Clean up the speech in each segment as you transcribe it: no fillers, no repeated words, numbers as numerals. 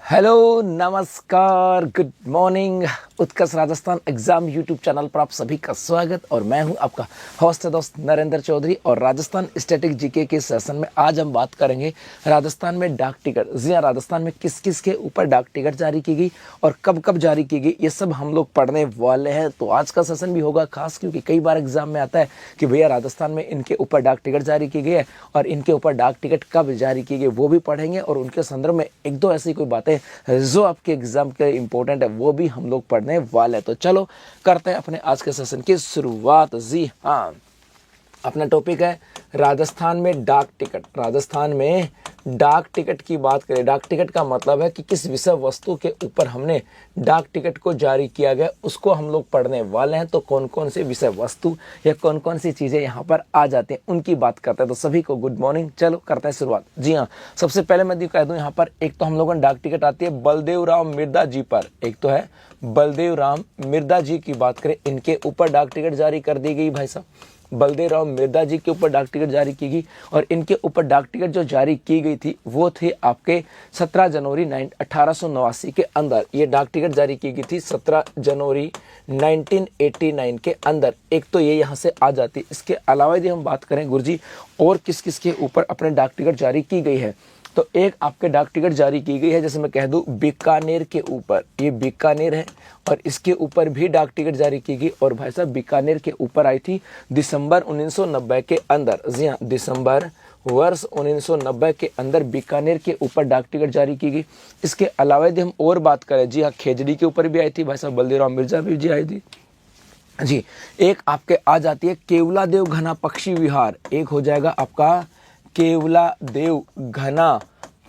Hello, नमस्कार, good morning. उत्कर्ष Rajasthan exam YouTube channel पर आप सभी का स्वागत। और मैं हूं आपका होस्ट दोस्त नरेंद्र चौधरी। और राजस्थान स्टैटिक जीके के सेशन में आज हम बात करेंगे राजस्थान में डाक टिकट। जी हाँ, राजस्थान में किस किस के ऊपर डाक टिकट जारी की गई और कब कब जारी की गई, ये सब हम लोग पढ़ने वाले हैं। तो आज का सेशन भी होगा खास, क्योंकि कई बार एग्जाम में आता है कि भैया राजस्थान में इनके ऊपर डाक टिकट जारी की गई है और इनके ऊपर डाक टिकट कब जारी की गई वो भी पढ़ेंगे। और उनके संदर्भ में एक दो ऐसी कोई बातें जो आपके एग्जाम के इंपॉर्टेंट है वो भी हम लोग पढ़ने वाले हैं। तो चलो करते हैं अपने आज के सेशन की शुरुआत। जी हाँ, अपना टॉपिक है राजस्थान में डाक टिकट। राजस्थान में डाक टिकट की बात करें, डाक टिकट का मतलब है कि किस विषय वस्तु के ऊपर हमने डाक टिकट को जारी किया गया, उसको हम लोग पढ़ने वाले हैं। तो कौन कौन से विषय वस्तु या कौन कौन सी चीजें यहाँ पर आ जाती हैं उनकी बात करते हैं। तो सभी को गुड मॉर्निंग। चलो करते हैं शुरुआत। जी हाँ, सबसे पहले मैं कह दूं यहाँ पर एक तो हम लोगों ने डाक टिकट आती है बलदेव राम मिर्दा जी पर। एक तो है बलदेव राम मिर्दा जी की बात करें, इनके ऊपर डाक टिकट जारी कर दी गई। भाई साहब, बलदेव राम मिर्दा जी के ऊपर डाक टिकट जारी की गई। और इनके ऊपर डाक टिकट जो जारी की गई थी वो थी आपके 17 जनवरी 1889 के अंदर। ये डाक टिकट जारी की गई थी 17 जनवरी 1989 के अंदर। एक तो ये यहाँ से आ जाती। इसके अलावा यदि हम बात करें गुरुजी और किस किस के ऊपर अपने डाक टिकट जारी की गई है, तो एक आपके डाक टिकट जारी की गई है, जैसे मैं कह दूं बीकानेर के ऊपर। ये बीकानेर है और इसके ऊपर भी डाक टिकट जारी की गई। और भाई साहब, बीकानेर के ऊपर आई थी दिसंबर 1990 के अंदर। जी हाँ, दिसंबर वर्ष 1990 के अंदर बीकानेर के ऊपर डाक टिकट जारी की गई। इसके अलावा यदि हम और बात करें, जी हाँ, खेजड़ी के ऊपर भी आई थी भाई साहब, बलदेव मिर्जा भी जी आई थी जी। एक आपके आ जाती है केवला देव घना पक्षी विहार। एक हो जाएगा आपका केवला देव घना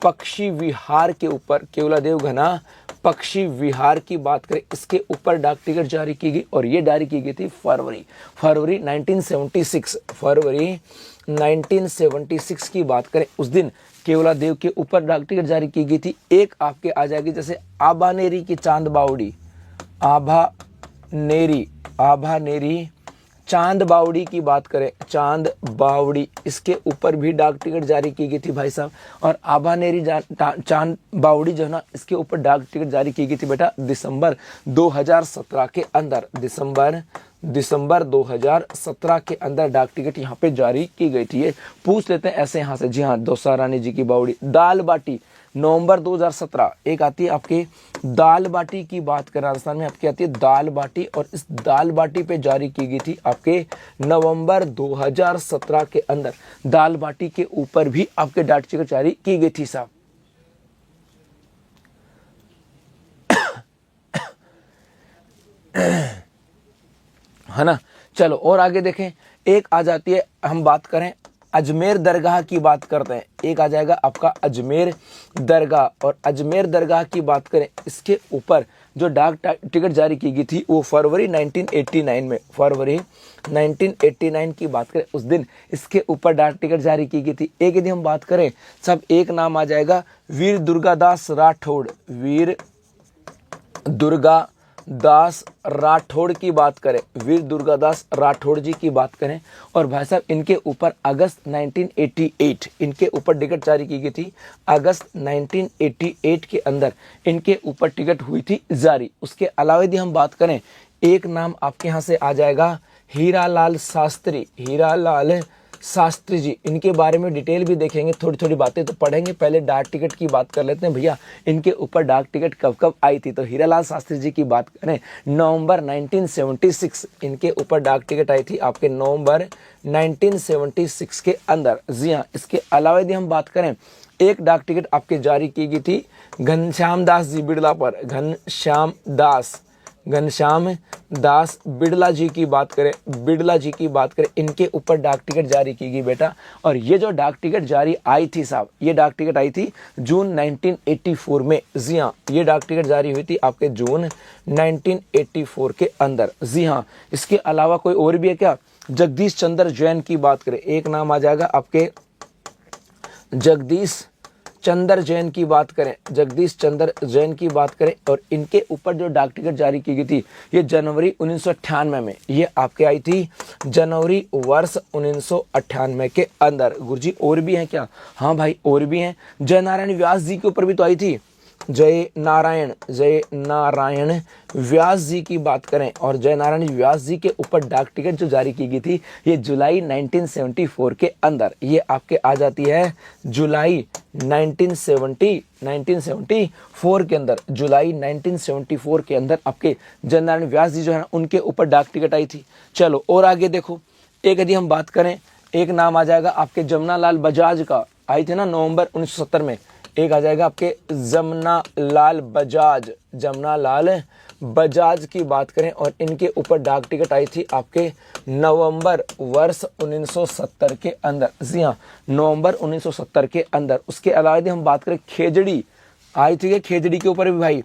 पक्षी विहार के ऊपर। केवला देव घना पक्षी विहार की बात करें, इसके ऊपर डाक टिकट जारी की गई। और ये जारी की गई थी फरवरी 1976। फरवरी 1976 की बात करें, उस दिन केवला देव के ऊपर डाक टिकट जारी की गई थी। एक आपके आ जाएगी जैसे आभानेरी की चांद बावड़ी। आभानेरी चांद बावड़ी की बात करें, चांद बावड़ी, इसके ऊपर भी डाक टिकट जारी की गई थी भाई साहब। और आभानेरी चांद बावड़ी जो है ना, इसके ऊपर डाक टिकट जारी की गई थी बेटा दिसंबर 2017 के अंदर। दिसंबर 2017 के अंदर डाक टिकट यहाँ पे जारी की गई थी। ये पूछ लेते हैं ऐसे यहाँ से। जी हाँ, दौसा रानी जी की बावड़ी। दाल बाटी नवंबर 2017। एक आती है आपकी दाल बाटी की बात करें, राजस्थान में आपकी आती है दाल बाटी। और इस दाल बाटी पे जारी की गई थी आपके नवंबर 2017 के अंदर। दाल बाटी के ऊपर भी आपके डाक टिकट जारी की गई थी साहब। है ना। चलो और आगे देखें। एक आ जाती है, हम बात करें अजमेर दरगाह की बात करते हैं। एक आ जाएगा आपका अजमेर दरगाह। और अजमेर दरगाह की बात करें, इसके ऊपर जो डाक टिकट जारी की गई थी वो फरवरी 1989 में। फरवरी 1989 की बात करें, उस दिन इसके ऊपर डाक टिकट जारी की गई थी। एक यदि हम बात करें सब, एक नाम आ जाएगा वीर दुर्गादास राठौड़। वीर दुर्गादास राठौड़ की बात करें, वीर दुर्गादास राठौड़ जी की बात करें। और भाई साहब, इनके ऊपर अगस्त 1988 इनके ऊपर टिकट जारी की गई थी। अगस्त 1988 के अंदर इनके ऊपर टिकट हुई थी जारी। उसके अलावा यदि हम बात करें, एक नाम आपके यहाँ से आ जाएगा हीरालाल शास्त्री। हीरालाल शास्त्री जी, इनके बारे में डिटेल भी देखेंगे, थोड़ी थोड़ी बातें तो पढ़ेंगे। पहले डाक टिकट की बात कर लेते हैं भैया, इनके ऊपर डाक टिकट कब कब आई थी। तो हीरालाल शास्त्री जी की बात करें, नवंबर 1976 इनके ऊपर डाक टिकट आई थी आपके नवंबर 1976 के अंदर। जी हाँ, इसके अलावा यदि हम बात करें, एक डाक टिकट आपके जारी की गई थी घनश्याम दास जी बिड़ला पर। घनश्याम दास बिड़ला जी की बात करें, इनके ऊपर डाक टिकट जारी की गई बेटा। और ये जो डाक टिकट जारी आई थी साहब, ये डाक टिकट आई थी जून 1984 में। जी हाँ, ये डाक टिकट जारी हुई थी आपके जून 1984 के अंदर। जी हाँ, इसके अलावा कोई और भी है क्या? जगदीश चंद्र जैन की बात करें, एक नाम आ जाएगा आपके जगदीश चंद्र जैन की बात करें, जगदीश चंद्र जैन की बात करें। और इनके ऊपर जो डाक टिकट जारी की गई थी ये जनवरी 1998 में, ये आपके आई थी जनवरी वर्ष 1998 के अंदर। गुरुजी और भी हैं क्या? हाँ भाई और भी हैं। जयनारायण व्यास जी के ऊपर भी तो आई थी। जय नारायण व्यास जी की बात करें और जय नारायण व्यास जी के ऊपर डाक टिकट जो जारी की गई थी ये जुलाई 1974 के अंदर, ये आपके आ जाती है जुलाई 1974 के अंदर, जुलाई 1974 के अंदर आपके जय नारायण व्यास जी जो है ना उनके ऊपर डाक टिकट आई थी। चलो और आगे देखो, एक यदि हम बात करें, एक नाम आ जाएगा आपके जमुना लाल बजाज का, आई थी ना नवंबर 1970 में, एक आ जाएगा आपके जमुना लाल बजाज की बात करें और इनके ऊपर डाक टिकट आई थी आपके नवंबर वर्ष 1970 के अंदर। जी हाँ, नवंबर 1970 के अंदर। उसके अलावा यदि हम बात करें खेजड़ी आई थी, खेजड़ी के ऊपर भी भाई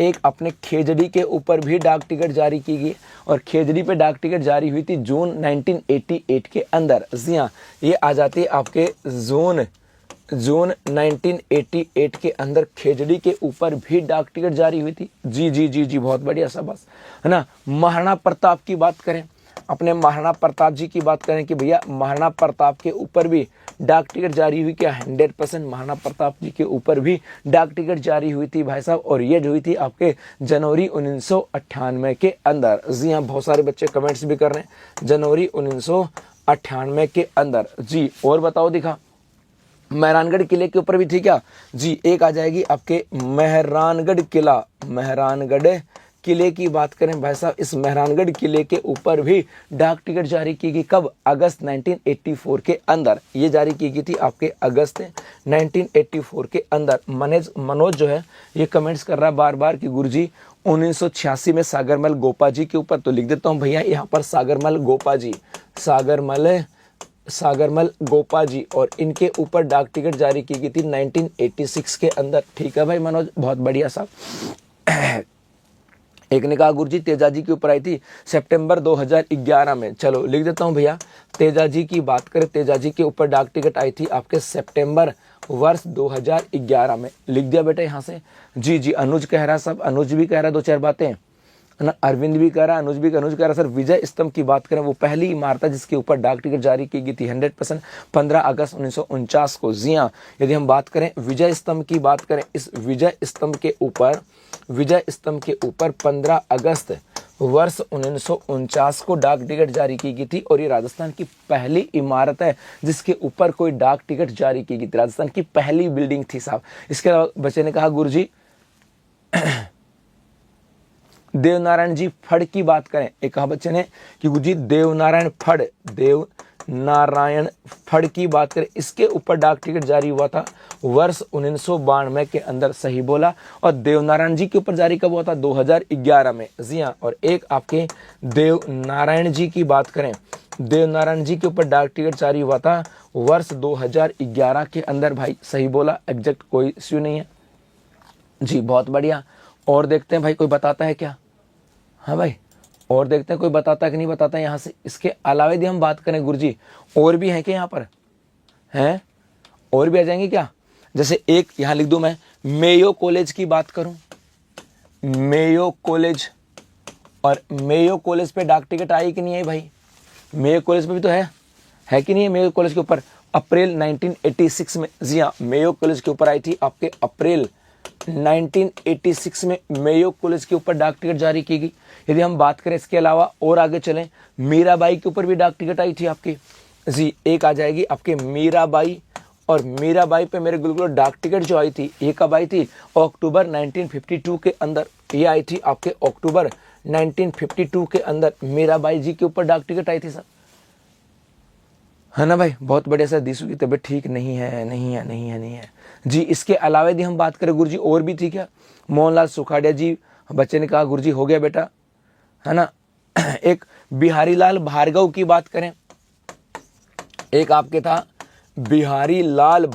एक अपने खेजड़ी के ऊपर भी डाक टिकट जारी की गई और खेजड़ी पे डाक टिकट जारी हुई थी जून 1988 के अंदर। जी हाँ, ये आ जाती है आपके जून 1988 के अंदर खेजड़ी के ऊपर भी डाक टिकट जारी हुई थी। जी बहुत बढ़िया शाबाश, है ना। महाराणा प्रताप की बात करें, अपने महाराणा प्रताप जी की बात करें कि भैया महाराणा प्रताप के ऊपर भी डाक टिकट जारी हुई क्या? 100% महाराणा प्रताप जी के ऊपर भी डाक टिकट जारी हुई थी भाई साहब, और ये हुई थी आपके जनवरी 1998 के अंदर। जी हाँ, बहुत सारे बच्चे कमेंट्स भी कर रहे हैं, जनवरी 1998 के अंदर। जी और बताओ दिखा, मेहरानगढ़ किले के ऊपर भी थी क्या? जी, एक आ जाएगी आपके मेहरानगढ़ किले की बात करें भाई साहब, इस मेहरानगढ़ किले के ऊपर भी डाक टिकट जारी की गई। कब? अगस्त 1984 के अंदर ये जारी की गई थी आपके अगस्त 1984 के अंदर। मनोज जो है ये कमेंट्स कर रहा है बार बार कि गुरुजी 1986 में सागरमल गोपा जी के ऊपर, तो लिख देता हूँ भैया यहाँ पर सागरमल गोपा जी, और इनके ऊपर डाक टिकट जारी की गई थी 1986 के अंदर। ठीक है भाई मनोज, बहुत बढ़िया साहब। एक ने कहा गुरुजी तेजाजी के ऊपर आई थी सितंबर 2011 में। चलो लिख देता हूं भैया, तेजाजी की बात करें, तेजाजी के ऊपर डाक टिकट आई थी आपके सितंबर वर्ष 2011 में। लिख दिया बेटा यहाँ से। जी अनुज कह रहा, सब अनुज भी कह रहा दो चार बातें, ना अरविंद भी कह रहा, अनुज कह रहा सर विजय स्तंभ की बात करें, वो पहली इमारत है जिसके ऊपर डाक टिकट जारी की गई थी 100% 15 अगस्त 1949 को। जी हाँ, यदि हम बात करें विजय स्तंभ की बात करें, इस विजय स्तंभ के ऊपर 15 अगस्त वर्ष 1949 को डाक टिकट जारी की गई थी, और ये राजस्थान की पहली इमारत है जिसके ऊपर कोई डाक टिकट जारी की गई थी, राजस्थान की पहली बिल्डिंग थी साहब। इसके अलावा बच्चे ने कहा गुरुजी देवनारायण जी फड़ की बात करें, एक कहा बच्चे ने कि गुरुजी देवनारायण फड़ की बात करें, इसके ऊपर डाक टिकट जारी हुआ था वर्ष 1992 के अंदर, सही बोला। और देवनारायण जी के ऊपर जारी कब हुआ था? 2011 में। जी हाँ, और एक आपके देवनारायण जी की बात करें, देवनारायण जी के ऊपर डाक टिकट जारी हुआ था वर्ष 2011 के अंदर भाई, सही बोला, एग्जैक्ट कोई इश्यू नहीं है। जी बहुत बढ़िया, और देखते हैं भाई कोई बताता है क्या? हाँ भाई, और देखते हैं कोई बताता है कि नहीं बताता है यहाँ से। इसके अलावा यदि हम बात करें गुरुजी, और भी हैं क्या यहाँ पर? हैं और भी आ जाएंगे क्या? जैसे एक यहाँ लिख दूं मैं, मेयो कॉलेज की बात करूं, मेयो कॉलेज, और मेयो कॉलेज पे डाक टिकट आई कि नहीं आई भाई? मेयो कॉलेज पे भी तो है कि नहीं है? मेयो कॉलेज के ऊपर अप्रैल 1986 में, जी हाँ, मेयो कॉलेज के ऊपर आई थी आपके अप्रैल 1986 में मेयो कॉलेज के ऊपर डाक टिकट जारी की गई। यदि हम बात करें इसके अलावा और आगे चलें, मीराबाई के ऊपर भी डाक टिकट आई थी आपकी। जी, एक आ जाएगी आपके मीराबाई, और मीराबाई पे मेरे गुलगुलो डाक टिकट जो आई थी ये कब आई थी? अक्टूबर 1952 के अंदर ये आई थी आपके अक्टूबर 1952 के अंदर मीराबाई जी के ऊपर डाक टिकट आई थी सर, है ना भाई? बहुत बढ़िया सर। दीसू की तबीयत ठीक नहीं है। जी, इसके अलावा यदि हम बात करें गुरुजी, और भी थी क्या? मोहनलाल सुखाड़िया जी, बच्चे ने कहा गुरुजी हो गया बेटा, है ना। एक बिहारी लाल भार्गव की बात करें, एक आपके था बिहारी लाल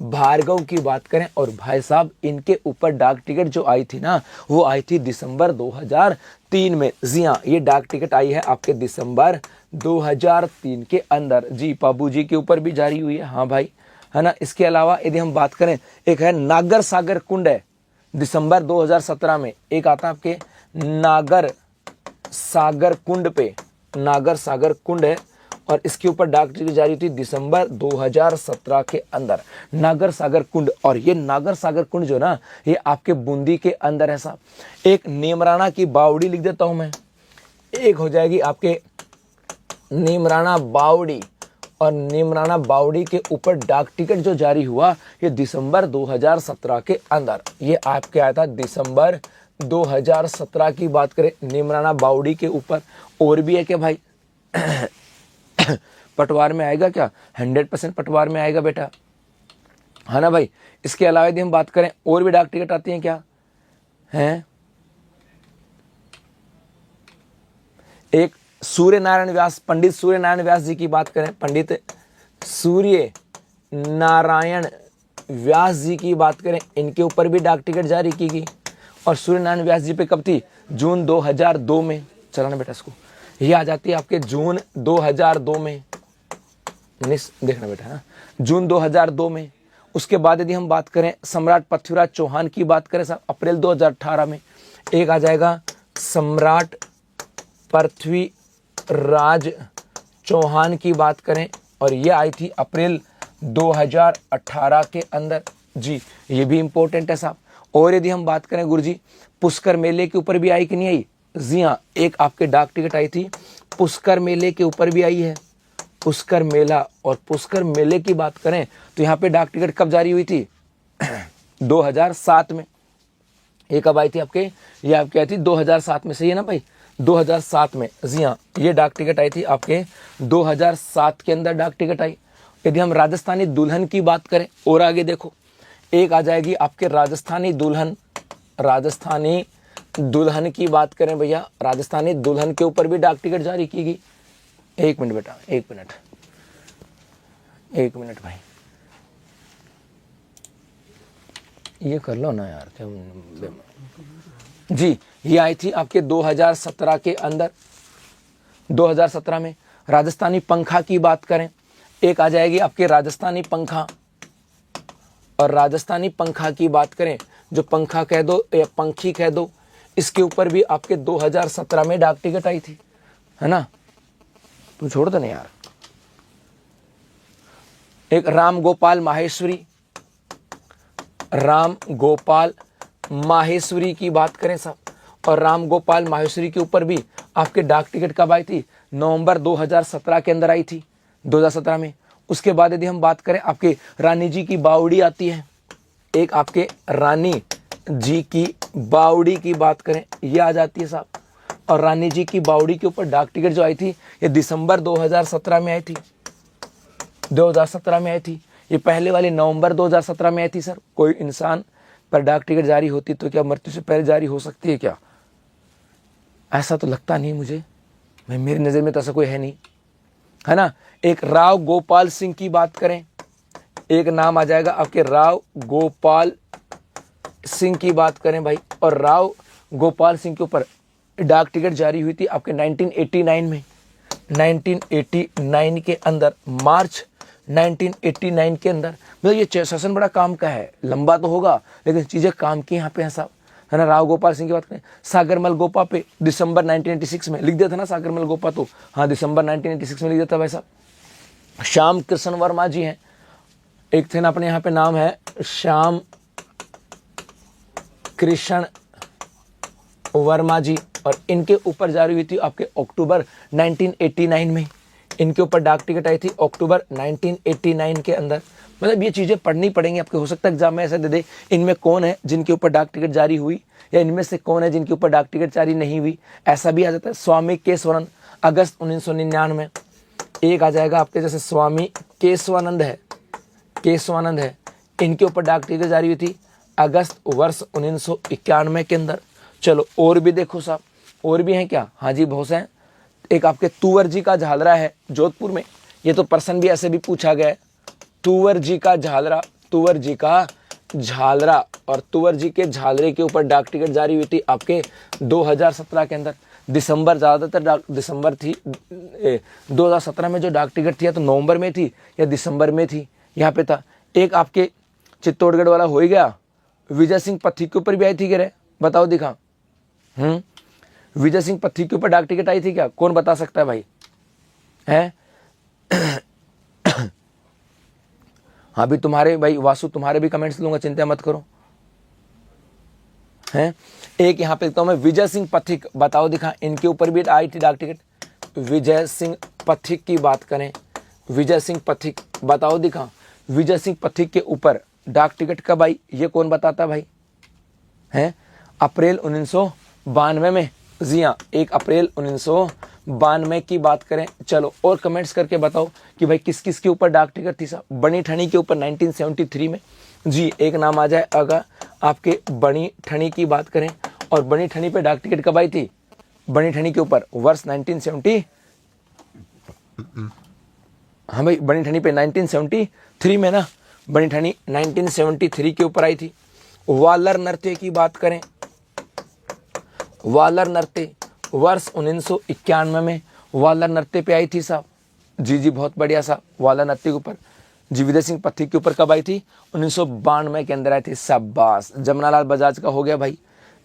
भार्गव की बात करें, और भाई साहब इनके ऊपर डाक टिकट जो आई थी ना वो आई थी दिसंबर 2003 में। जी हाँ, ये डाक टिकट आई है आपके दिसंबर 2003 के अंदर। जी, पाबू जी के ऊपर भी जारी हुई है, हाँ भाई, है ना। इसके अलावा यदि हम बात करें, एक है नागर सागर कुंड है, दिसंबर 2017 में एक आता आपके नागर सागर कुंड पे, नागर सागर कुंड है, और इसके ऊपर डाक टिकट जारी हुई थी दिसंबर 2017 के अंदर। नागर सागर कुंड, और ये नागर सागर कुंड जो ना ये आपके बूंदी के अंदर है साहब। एक नीमराणा की बावड़ी लिख देता हूं मैं, एक हो जाएगी आपके नीमराणा बावड़ी, और नीमराणा बावड़ी के ऊपर डाक टिकट जो जारी हुआ ये दिसंबर 2017 के अंदर। ये आपके आया था दिसंबर 2017 की बात करें नीमराणा बावड़ी के ऊपर। और भी है क्या भाई? पटवार में आएगा क्या? 100% पटवार में आएगा बेटा, है ना भाई। इसके अलावा यदि हम बात करें और भी डाक टिकट आती हैं क्या हैं? एक सूर्य नारायण व्यास, पंडित सूर्य नारायण व्यास जी की बात करें, पंडित सूर्य नारायण व्यास जी की बात करें, इनके ऊपर भी डाक टिकट जारी की गई। और सूर्य नारायण व्यास जी पे कब थी? जून 2002 में। चलाना बेटा इसको, ये आ जाती है आपके जून 2002 में। देखना बेटा, हाँ, जून 2002 में। उसके बाद यदि हम बात करें सम्राट पृथ्वीराज चौहान की बात करें साहब, अप्रैल 2018 में एक आ जाएगा सम्राट पृथ्वीराज चौहान की बात करें, और ये आई थी अप्रैल 2018 के अंदर जी। ये भी इंपॉर्टेंट है साहब। और यदि हम बात करें गुरुजी पुष्कर मेले के ऊपर भी आई कि नहीं आई? जी हाँ, एक आपके डाक टिकट आई थी पुष्कर मेले के ऊपर भी आई है, पुष्कर मेला। और पुष्कर मेले की बात करें तो यहाँ पे डाक टिकट कब जारी हुई थी? 2007 में। ये कब आई थी आपके? ये आपकी आई थी 2007 में, सही है ना भाई, 2007 में। जी हाँ, ये डाक टिकट आई थी आपके 2007 के अंदर डाक टिकट आई। यदि हम राजस्थानी दुल्हन की बात करें और आगे देखो, एक आ जाएगी आपके राजस्थानी दुल्हन। राजस्थानी दुल्हन की बात करें भैया, राजस्थानी दुल्हन के ऊपर भी डाक टिकट जारी की गई। एक मिनट बेटा, एक मिनट भाई, ये कर लो ना यार क्या जी। ये आई थी आपके 2017 के अंदर। 2017 में राजस्थानी पंखा की बात करें, एक आ जाएगी आपके राजस्थानी पंखा। और राजस्थानी पंखा की बात करें, जो पंखा कह दो या पंखी कह दो, इसके ऊपर भी आपके 2017 में डाक टिकट आई थी, है ना। तुम छोड़ दो ना यार। एक राम गोपाल माहेश्वरी, राम गोपाल माहेश्वरी की बात करें साहब, और राम गोपाल माहेश्वरी के ऊपर भी आपके डाक टिकट कब आई थी? नवंबर 2017 के अंदर आई थी, 2017 में। उसके बाद यदि हम बात करें आपके रानी जी की बावड़ी आती है, एक आपके रानी जी की बावड़ी की बात करें, ये आ जाती है साहब। और रानी जी की बावड़ी के ऊपर डाक टिकट जो आई थी ये दिसंबर 2017 में आई थी, 2017 में आई थी। ये पहले वाली नवंबर 2017 में आई थी सर। कोई इंसान पर डाक टिकट जारी होती तो क्या मृत्यु से पहले जारी हो सकती है क्या? ऐसा तो लगता नहीं मुझे, मेरी नज़र में तो ऐसा कोई है नहीं, है ना। एक राव गोपाल सिंह की बात करें, एक नाम आ जाएगा आपके राव गोपाल सिंह की बात करें भाई, और राव गोपाल सिंह के ऊपर डाक टिकट जारी हुई थी आपके 1989 में, 1989 के अंदर, मार्च 1989 के अंदर। मतलब ये सेशन बड़ा काम का है, लंबा तो होगा लेकिन चीज़ें काम की यहाँ पे हैं साहब, है ना। राव गोपाल सिंह की बात करें, सागरमल गोपा पे दिसंबर 1986 में लिख देता ना, सागरमल गोपा तो हाँ दिसंबर 1986 में लिख देता भाई साहब। श्याम कृष्ण वर्मा जी हैं, एक थे ना अपने यहाँ पे नाम है श्याम कृष्ण वर्मा जी, और इनके ऊपर जारी हुई थी आपके अक्टूबर 1989 में। इनके ऊपर डाक टिकट आई थी अक्टूबर 1989 के अंदर। मतलब ये चीज़ें पढ़नी पड़ेंगी आपके, हो सकता है एग्जाम में ऐसे दे दे इनमें कौन है जिनके ऊपर डाक टिकट जारी हुई, या इनमें से कौन है जिनके ऊपर डाक टिकट जारी नहीं हुई, ऐसा भी आ जाता है। स्वामी केशवानंद, अगस्त 1999। एक आ जाएगा आपके जैसे स्वामी केशवानंद है, केशवानंद है, इनके ऊपर डाक टिकट जारी हुई थी अगस्त वर्ष 1991 के अंदर। चलो और भी देखो साहब, और भी हैं क्या? हाँ जी बहुत हैं। एक आपके तुवर जी का झालरा है जोधपुर में, ये तो पर्सन भी ऐसे भी पूछा गया है, तुवर जी का झालरा, तुवर जी का झालरा। और तुवर जी के झालरे के ऊपर डाक टिकट जारी हुई थी आपके 2017 के अंदर, दिसंबर, ज़्यादातर दिसंबर थी। 2017 में जो डाक टिकट थी या तो नवंबर में थी या दिसंबर में थी, यहाँ पे था। एक आपके चित्तौड़गढ़ वाला हो ही गया, विजय सिंह पत्थी के ऊपर भी आई थी क्या रे? बताओ दिखा। विजय सिंह पत्थी के ऊपर डाक टिकट आई थी क्या? कौन बता सकता है भाई? है हाँ भी तुम्हारे भाई वासु, तुम्हारे भी कमेंट्स लूंगा, चिंता मत करो। हैं एक यहाँ पे देखता हूँ मैं, विजय सिंह पथिक, बताओ दिखा, इनके ऊपर भी आई थी डाक टिकट। विजय सिंह पथिक की बात करें, विजय सिंह पथिक, बताओ दिखा, विजय सिंह पथिक के ऊपर डाक टिकट कब आई, ये कौन बताता भाई? हैं अप्रैल 1992 में, जी हाँ 1 अप्रैल 1992 की बात करें। चलो और कमेंट्स करके बताओ कि भाई किस किस के ऊपर डाक टिकट थी साहब। बनी ठनी के ऊपर 1973 में, जी एक नाम आ जाए अगर आपके बनी ठनी की बात करें। और बनी ठनी पे डाक टिकट कब आई थी? बनी ठनी के ऊपर वर्ष 1970, हाँ भाई बनी ठनी पे 1973 में ना, बनी ठनी 1973 के ऊपर आई थी। वालर नृत्य की बात करें, वालर नृत्य वर्ष 1991 में वालर नृत्य पे आई थी साहब। जी जी बहुत बढ़िया साहब, वालर नृत्य के ऊपर जी विजय सिंह पथिक के ऊपर कब आई थी? 1992 के अंदर आई थी। शाबाश, जमुनालाल बजाज का हो गया भाई।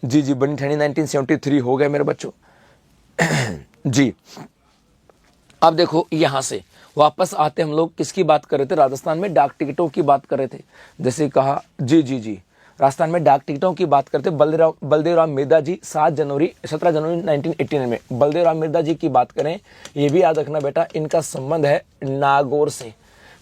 जी जी बनी ठनी 1973 हो गया मेरे बच्चों। जी अब देखो यहां से वापस आते हम लोग, किसकी बात कर रहे थे? राजस्थान में डाक टिकटों की बात कर रहे थे। जैसे कहा जी जी जी राजस्थान में डाक टिकटों की बात करते, बलदेव राम मिर्जा जी 17 जनवरी 1989 में, बलदेव राम मिर्जा जी की बात करें, ये भी याद रखना बेटा, इनका संबंध है नागौर से।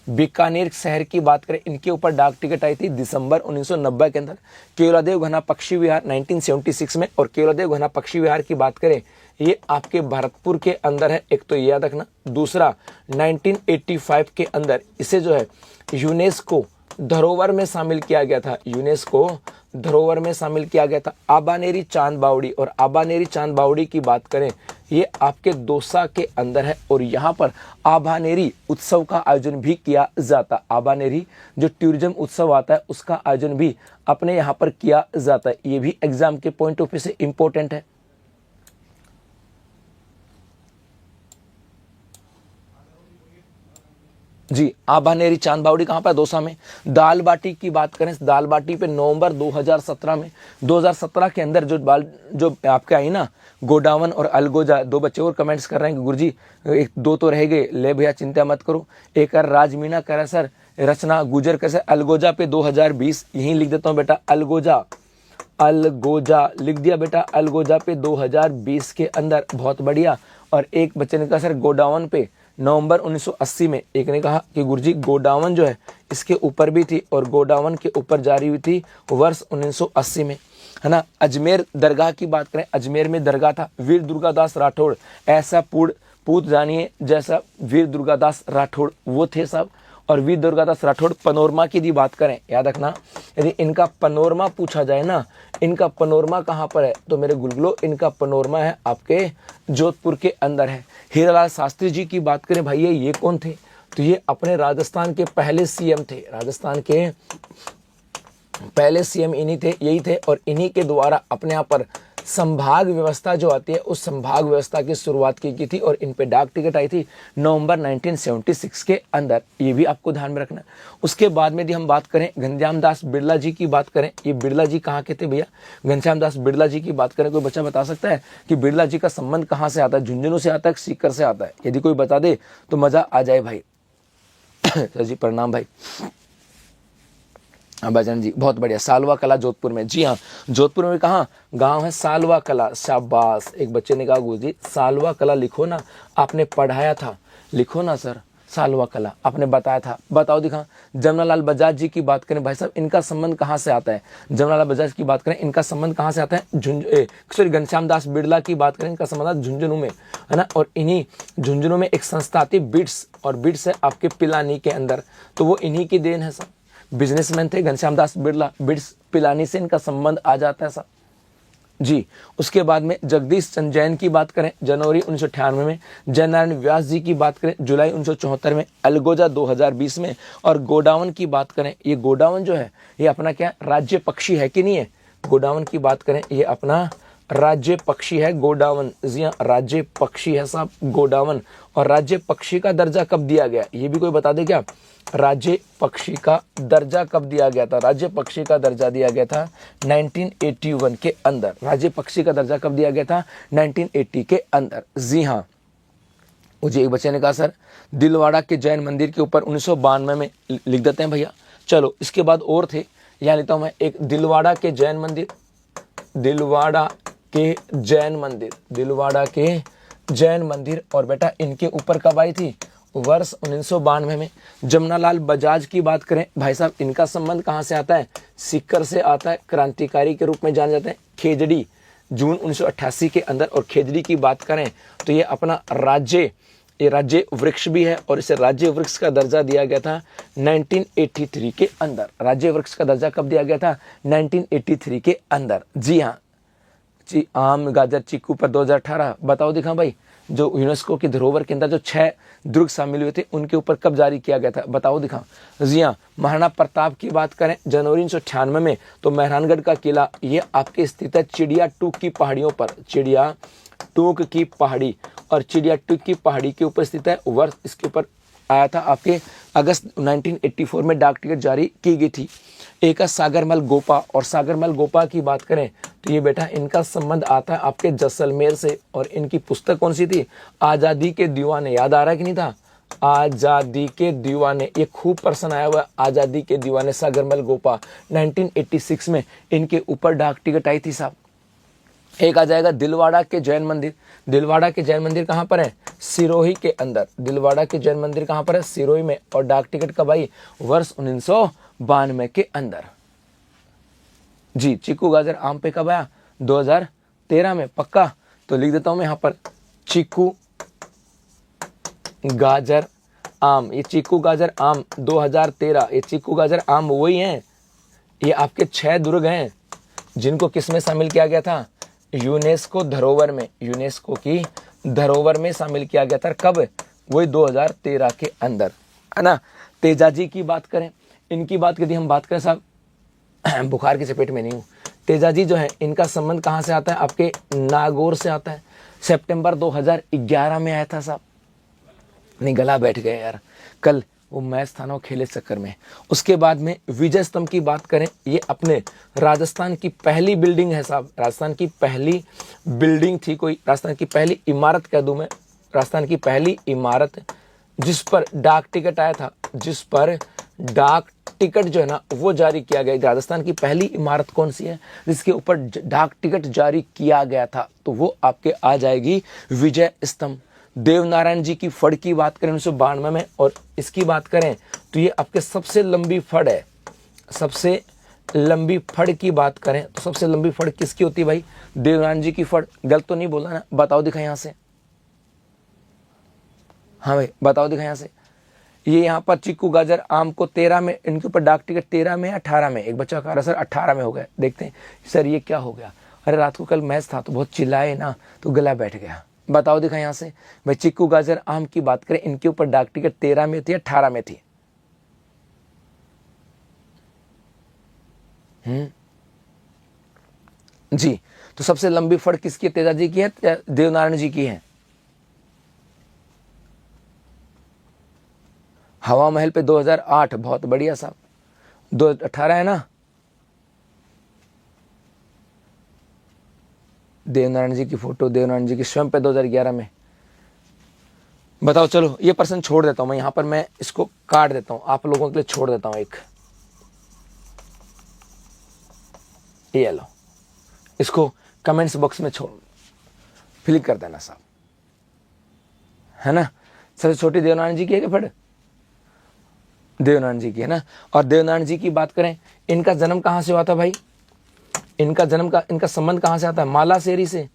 बीकानेर शहर की बात करें, इनके ऊपर डाक टिकट आई थी दिसंबर 1990 के अंदर। केवलादेव घना पक्षी विहार 1976 में, और केवलादेव घना पक्षी विहार की बात करें, ये आपके भरतपुर के अंदर है, एक तो ये याद रखना। दूसरा 1985 के अंदर इसे जो है यूनेस्को धरोहर में शामिल किया गया था, यूनेस्को धरोहर में शामिल किया गया था। आबानेरी चांद बावड़ी, और आबानेरी चांद बावड़ी की बात करें, ये आपके दौसा के अंदर है, और यहाँ पर आबानेरी उत्सव का आयोजन भी किया जाता। आबानेरी जो टूरिज्म उत्सव आता है उसका आयोजन भी अपने यहाँ पर किया जाता है। ये भी एग्जाम के पॉइंट ऑफ व्यू से इंपॉर्टेंट है। जी आबानेरी चांद बावड़ी कहाँ पर? दौसा में। दाल बाटी की बात करें, दाल बाटी पे नवंबर 2017 में, 2017 के अंदर जो आपके आई ना, गोडावन और अलगोजा। दो बच्चे और कमेंट्स कर रहे हैं कि गुरुजी एक दो तो रह गए, ले भैया चिंता मत करो। एक राजमीना कह रहा सर, रचना गुजर कैसे, अलगोजा पे 2020, यहीं लिख देता हूँ बेटा, अलगोजा, अलगोजा लिख दिया बेटा, अलगोजा पे 2020 के अंदर, बहुत बढ़िया। और एक बच्चे ने कहा सर गोडावन पे नवंबर 1980 में। एक ने कहा कि गुरुजी गोडावन जो है इसके ऊपर भी थी, और गोडावन के ऊपर जारी हुई थी वर्ष 1980 में, है ना। अजमेर दरगाह की बात करें, अजमेर में दरगाह था, वीर दुर्गादास राठौड़, ऐसा पूत जानिए जैसा वीर दुर्गादास राठौड़ वो थे साहब। और वीर दुर्गादास राठौड़ पनोरमा की भी बात करें, याद रखना, यदि इनका पनोरमा पूछा जाए ना, इनका पनोरमा कहाँ पर है, तो मेरे गुलगुलो इनका पनोरमा है आपके जोधपुर के अंदर है। हीरालाल शास्त्री जी की बात करें, भाई ये कौन थे? तो ये अपने राजस्थान के पहले सीएम थे, राजस्थान के पहले सीएम इन्हीं थे, यही थे। और इन्हीं के द्वारा अपने यहाँ पर संभाग व्यवस्था जो आती है, उस संभाग व्यवस्था की शुरुआत की थी, और इन पे डाक टिकट आई थी नवंबर 1976 के अंदर। ये भी आपको ध्यान में रखना। उसके बाद में यदि हम बात करें घनश्याम दास बिरला जी की बात करें, ये बिरला जी कहाँ के थे भैया? घनश्याम दास बिरला जी की बात करें, कोई बच्चा बता सकता है कि बिरला जी का संबंध कहाँ से आता है? झुंझुनू से आता है, सीकर से आता है? यदि कोई बता दे तो मजा आ जाए भाई। सर जी प्रणाम भाई। भजन जी बहुत बढ़िया। सालवा कला जोधपुर में, जी हाँ जोधपुर में कहाँ गांव है? सालवा कला। शाबाश, एक बच्चे ने कहा गुरुजी सालवा कला लिखो ना, आपने पढ़ाया था, लिखो ना सर सालवा कला, आपने बताया था, बताओ दिखा। जमुनालाल बजाज जी की बात करें भाई साहब, इनका संबंध कहाँ से आता है? जमुनालाल बजाज की बात करें, इनका संबंध कहाँ से आता है? घनश्याम दास बिरला की बात करें, इनका संबंध झुंझुनू में, है ना। और इन्हीं झुंझुनू में एक संस्था आती है बिट्स, और बिट्स है आपके पिलानी के अंदर, तो वो इन्हीं की देन है सर। बिजनेसमैन थे घनश्याम दास बिरला, बिट्स पिलानी से इनका संबंध आ जाता है साहब जी। उसके बाद में जगदीश चंद्र जैन की बात करें, जनवरी 1998 में। जयनारायण व्यास जी की बात करें, जुलाई 1974 में। अलगोजा 2020 में। और गोडावन की बात करें, ये गोडावन जो है ये अपना क्या राज्य पक्षी है कि नहीं है? गोडावन की बात करें, ये अपना राज्य पक्षी है गोडावन, जी हाँ राज्य पक्षी है साहब गोडावन। और राज्य पक्षी का दर्जा कब दिया गया, ये भी कोई बता दे क्या? राज्य पक्षी का दर्जा कब दिया गया था? राज्य पक्षी का दर्जा दिया गया था 1981 के अंदर। राज्य पक्षी का दर्जा कब दिया गया था? 1980 के अंदर, जी हाँ। मुझे एक बच्चे ने कहा सर दिलवाड़ा के जैन मंदिर के ऊपर 1992 में लिख देते हैं भैया। चलो इसके बाद और थे, यहाँ लेता हूँ मैं एक दिलवाड़ा के जैन मंदिर, दिलवाड़ा के जैन मंदिर, दिलवाड़ा के जैन मंदिर। और बेटा इनके ऊपर कब आई थी? वर्ष 1992 में। जमनालाल बजाज की बात करें भाई साहब, इनका संबंध कहाँ से आता है? सीकर से आता है, क्रांतिकारी के रूप में जाने जाते हैं। खेजड़ी जून 1988 के अंदर। और खेजड़ी की बात करें तो ये अपना राज्य, ये राज्य वृक्ष भी है और इसे राज्य वृक्ष का दर्जा दिया गया था 1983 के अंदर। राज्य वृक्ष का दर्जा कब दिया गया था? 1983 के अंदर। जी हाँ, आम गाजर चीकू पर 2018 बताओ दिखा भाई। जो यूनेस्को की धरोहर के अंदर जो 6 दुर्ग शामिल हुए थे उनके ऊपर कब जारी किया गया था? बताओ दिखा। जी हाँ, महाराणा प्रताप की बात करें जनवरी 1998 में, तो मेहरानगढ़ का किला ये आपके स्थित है चिड़िया टूक की पहाड़ियों पर, चिड़िया टूक की पहाड़ी। और चिड़िया टूक की पहाड़ी के ऊपर स्थित है। वर्ष इसके ऊपर आया था आपके अगस्त 1984 में डाक टिकट जारी की गई थी। एक है सागरमल गोपा। और सागरमल गोपा की बात करें तो ये बेटा इनका संबंध आता है आपके जैसलमेर से। और इनकी पुस्तक कौन सी थी? आज़ादी के दीवाने। याद आ रहा है कि नहीं था? आज़ादी के दीवाने, ये खूब प्रश्न आया हुआ है। आज़ादी के दीवाने सागरमल गोपा 1986 में इनके ऊपर डाक टिकट आई थी साहब। एक आ जाएगा दिलवाड़ा के जैन मंदिर। दिलवाड़ा के जैन मंदिर कहाँ पर है? सिरोही के अंदर। दिलवाड़ा के जैन मंदिर कहाँ पर है? सिरोही में। और डाक टिकट कब आई? वर्ष 1992 के अंदर। जी, चीकू गाजर आम पे कब आया? 2013 में। पक्का? तो लिख देता हूं मैं यहाँ पर चीकू गाजर आम। ये चीकू गाजर आम 2013। ये चीकू गाजर आम वही हैं, ये आपके 6 दुर्ग हैं जिनको किस में शामिल किया गया था? यूनेस्को धरोहर में, यूनेस्को की धरोहर में शामिल किया गया था। कब? वही 2013 के अंदर, है ना। तेजाजी की बात करें, इनकी बात यदि हम बात करें साहब, बुखार की चपेट में नहीं हूँ। तेजाजी जो है इनका संबंध कहाँ से आता है? आपके नागौर से आता है। सितंबर 2011 में आया था साहब। नहीं, गला बैठ गया यार, कल वो मैच था ना, खेले चक्कर में। उसके बाद में विजय स्तंभ की बात करें, ये अपने राजस्थान की पहली बिल्डिंग है साहब। राजस्थान की पहली बिल्डिंग थी कोई, राजस्थान की पहली इमारत कह दूं मैं, राजस्थान की पहली इमारत जिस पर डाक टिकट आया था, जिस पर डाक टिकट जो है ना वो जारी किया गया। राजस्थान की पहली इमारत कौन सी है जिसके ऊपर डाक टिकट जारी किया गया था? तो वो आपके आ जाएगी विजय स्तंभ। देवनारायण जी की फड़ की बात करें 1992 में, और इसकी बात करें तो ये आपके सबसे लंबी फड़ है। सबसे लंबी फड़ की बात करें तो सबसे लंबी फड़ किसकी होती है भाई? देवनारायण जी की फड़। गलत तो नहीं बोला ना? बताओ दिखा यहाँ से। हाँ भाई बताओ दिखा यहाँ से। ये यहाँ पर चीकू गाजर आम को 13 में, इनके ऊपर डाक टिकट 13 में या 18 में? एक बच्चा कह रहा सर 18 में हो गया। देखते हैं सर ये क्या हो गया। अरे रात को कल मैच था तो बहुत चिल्लाए ना तो गला बैठ गया। बताओ दिखा यहाँ से भाई। चीकू गाजर आम की बात करें, इनके ऊपर डाक टिकट 13 में थी, 18 में थी? जी, तो सबसे लंबी फड़ किसकी? तेजाजी की है, देवनारायण जी की है? हवा महल पे 2008, बहुत बढ़िया साहब। 2018 है ना? देवनारायण जी की फोटो, देवनारायण जी की स्वयं पे 2011 में। बताओ, चलो ये प्रश्न छोड़ देता हूं मैं, यहां पर मैं इसको काट देता हूं, आप लोगों के लिए छोड़ देता हूं एक। ये लो, इसको कमेंट्स बॉक्स में छोड़ फिल कर देना साहब, है ना। सबसे छोटी देवनारायण जी की है क्या फड़? देवनारायण जी की है ना। और देवनारायण जी की बात करें, इनका जन्म कहां से हुआ था भाई? इनका जन्म का, इनका संबंध कहां से आता है? मालासेरी से।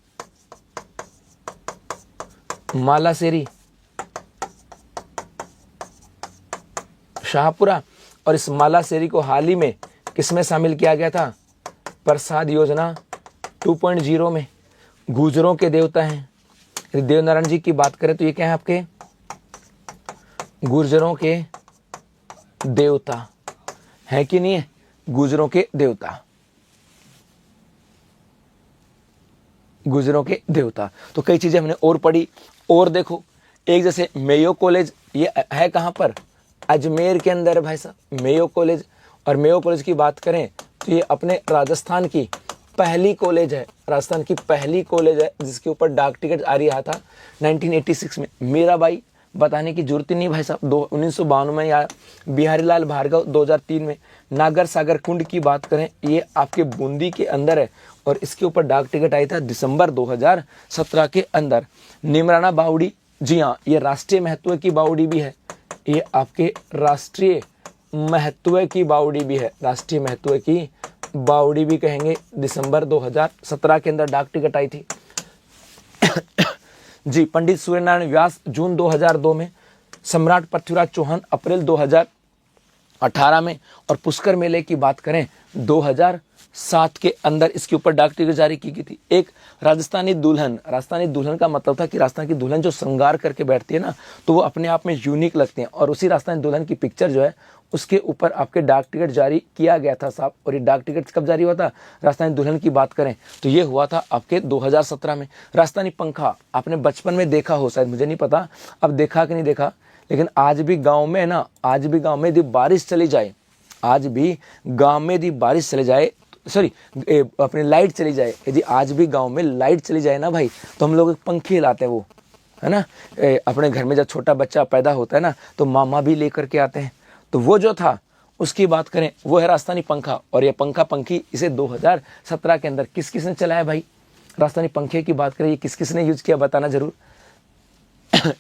मालासेरी, शाहपुरा। और इस मालासेरी को हाल ही में किसमें शामिल किया गया था? प्रसाद योजना 2.0 में। गुर्जरों के देवता हैं। यदि देवनारायण जी की बात करें तो ये क्या है आपके? गुर्जरों के देवता है कि नहीं है? गुर्जरों के देवता, गुर्जरों के देवता। तो कई चीजें हमने और पढ़ी। और देखो, एक जैसे मेयो कॉलेज, ये है कहां पर? अजमेर के अंदर भाई साहब, मेयो कॉलेज। और मेयो कॉलेज की बात करें तो ये अपने राजस्थान की पहली कॉलेज है, राजस्थान की पहली कॉलेज है जिसके ऊपर डाक टिकट आ रहा था 1986 में। मेरा भाई बताने की जरूरत ही नहीं भाई साहब, 1992 में, या बिहारी लाल भार्गव 2003 में। नागर सागर कुंड की बात करें, ये आपके बूंदी के अंदर है और इसके ऊपर डाक टिकट आई था दिसंबर 2017 के अंदर। निमराना बावड़ी, जी हाँ, ये राष्ट्रीय महत्व की बावड़ी भी है, ये आपके राष्ट्रीय महत्व की बावड़ी भी है, राष्ट्रीय महत्व की बावड़ी भी कहेंगे। दिसंबर 2017 के अंदर डाक टिकट आई थी। जी, पंडित सूर्यनारायण व्यास जून 2002 में, सम्राट पृथ्वीराज चौहान अप्रैल 2018 में, और पुष्कर मेले की बात करें 2007 के अंदर इसके ऊपर डाक टिकट जारी की गई थी। एक राजस्थानी दुल्हन, राजस्थानी दुल्हन का मतलब था कि राजस्थान की दुल्हन जो श्रृंगार करके बैठती है ना, तो वो अपने आप में यूनिक लगती हैं, और उसी राजस्थानी दुल्हन की पिक्चर जो है उसके ऊपर आपके डाक टिकट जारी किया गया था साहब। और ये डाक टिकट कब जारी हुआ था? राजस्थानी दुल्हन की बात करें तो ये हुआ था आपके 2017 में। राजस्थानी पंखा आपने बचपन में देखा हो, शायद मुझे नहीं पता अब देखा कि नहीं देखा, लेकिन आज भी गांव में ना, आज भी गांव में यदि बारिश चली जाए, आज भी गांव में यदि बारिश चली जाए, सॉरी अपनी लाइट चली जाए, यदि आज भी गांव में लाइट चली जाए ना भाई, तो हम लोग पंखे लाते हैं, वो है ना, अपने घर में जब छोटा बच्चा पैदा होता है ना तो मामा भी लेकर के आते हैं। तो वो जो था उसकी बात करें, वो है राजस्थानी पंखा। और ये पंखा पंखी इसे 2017 के अंदर किस किस ने चलाया भाई? राजस्थानी पंखे की बात करें, ये किस किस ने यूज किया बताना जरूर।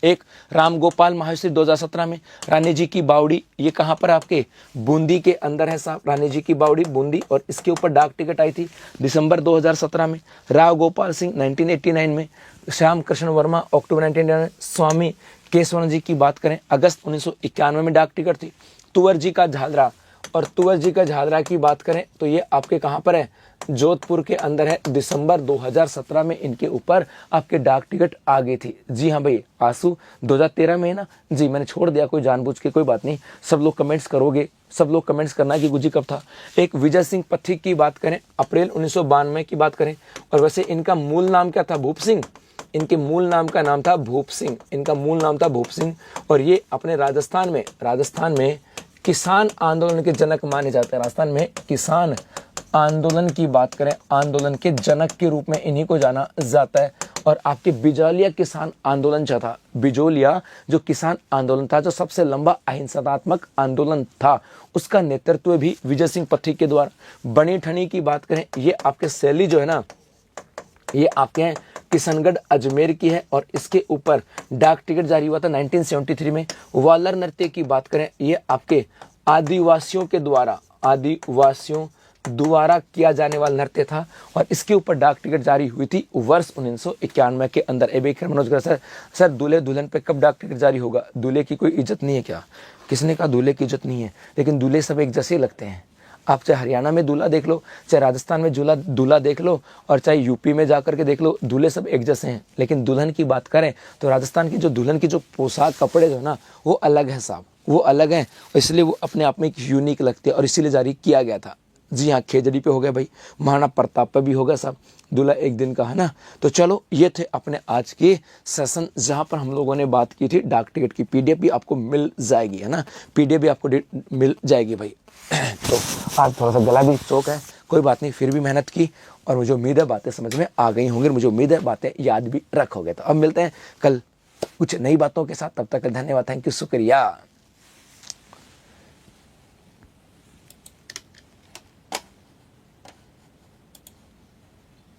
एक राम गोपाल महाश्री 2017 में। रानी जी की बावड़ी, ये कहाँ पर आपके बूंदी के अंदर है साहब, रानी जी की बावड़ी बूंदी, और इसके ऊपर डाक टिकट आई थी दिसंबर 2017 में। राव गोपाल सिंह 1989 में। श्याम कृष्ण वर्मा अक्टूबर 1999। स्वामी केशवन जी की बात करें अगस्त 1991 में डाक टिकट थी। तुवर जी का झालरा, और तुवर जी का झालरा की बात करें तो ये आपके कहाँ पर है? जोधपुर के अंदर है। दिसंबर 2017 में इनके ऊपर आपके डाक टिकट आ गई थी। जी हाँ भाई, आंसू 2013 में है ना जी, मैंने छोड़ दिया कोई जानबूझ के, कोई बात नहीं, सब लोग कमेंट्स करोगे, सब लोग कमेंट्स करना कि गुजी कब था। एक विजय सिंह पथिक की बात करें, अप्रैल 1992 की बात करें, और वैसे इनका मूल नाम क्या था? भूप सिंह। इनके मूल नाम का नाम था भूप सिंह, इनका मूल नाम था भूप सिंह। और ये अपने राजस्थान में किसान आंदोलन के जनक माने जाते हैं। राजस्थान में किसान आंदोलन की बात करें, आंदोलन के जनक के रूप में इन्हीं को जाना जाता है। और आपके बिजोलिया किसान आंदोलन जो था, बिजोलिया जो किसान आंदोलन था, जो सबसे लंबा अहिंसात्मक आंदोलन था, उसका नेतृत्व भी विजय सिंह पथिक के द्वारा। बनी ठनी की बात करें, ये आपके शैली जो है ना, ये आपके किशनगढ़ अजमेर की है, और इसके ऊपर डाक टिकट जारी हुआ था 1973 में। वालर नृत्य की बात करें, ये आपके आदिवासियों द्वारा किया जाने वाला नृत्य था, और इसके ऊपर डाक टिकट जारी हुई थी वर्ष 1991 के अंदर। ए बेखर मनोज गर सर दूल्हे दुल्हन पे कब डाक टिकट जारी होगा? दूल्हे की कोई इज्जत नहीं है क्या? किसने कहा दूल्हे की इज्जत नहीं है? लेकिन दूल्हे सब एक जैसे लगते हैं। आप चाहे हरियाणा में दूल्हा देख लो, चाहे राजस्थान में दूल्हा देख लो, और चाहे यूपी में जाकर के देख लो, दूल्हे सब एक जैसे हैं। लेकिन दुल्हन की बात करें तो राजस्थान की जो दुल्हन की जो पोशाक कपड़े जो ना, वो अलग है साहब, वो अलग हैं, इसलिए वो अपने आप में एक यूनिक लगती है, और इसीलिए जारी किया गया था। जी हाँ, खेजड़ी पे हो गया भाई, महाराणा प्रताप पे भी होगा साहब, दूल्हा एक दिन का, है ना। तो चलो, ये थे अपने आज के सेशन जहाँ पर हम लोगों ने बात की थी डाक टिकट की। पीडीएफ भी आपको मिल जाएगी, है ना, पीडीएफ भी आपको मिल जाएगी भाई। तो आज थोड़ा सा गला भी चौक है, कोई बात नहीं, फिर भी मेहनत की, और मुझे उम्मीद है बातें समझ में आ गई होंगी, मुझे उम्मीद है बातें याद भी रखोगे। तो अब मिलते हैं कल कुछ नई बातों के साथ, तब तक धन्यवाद, थैंक यू, शुक्रिया।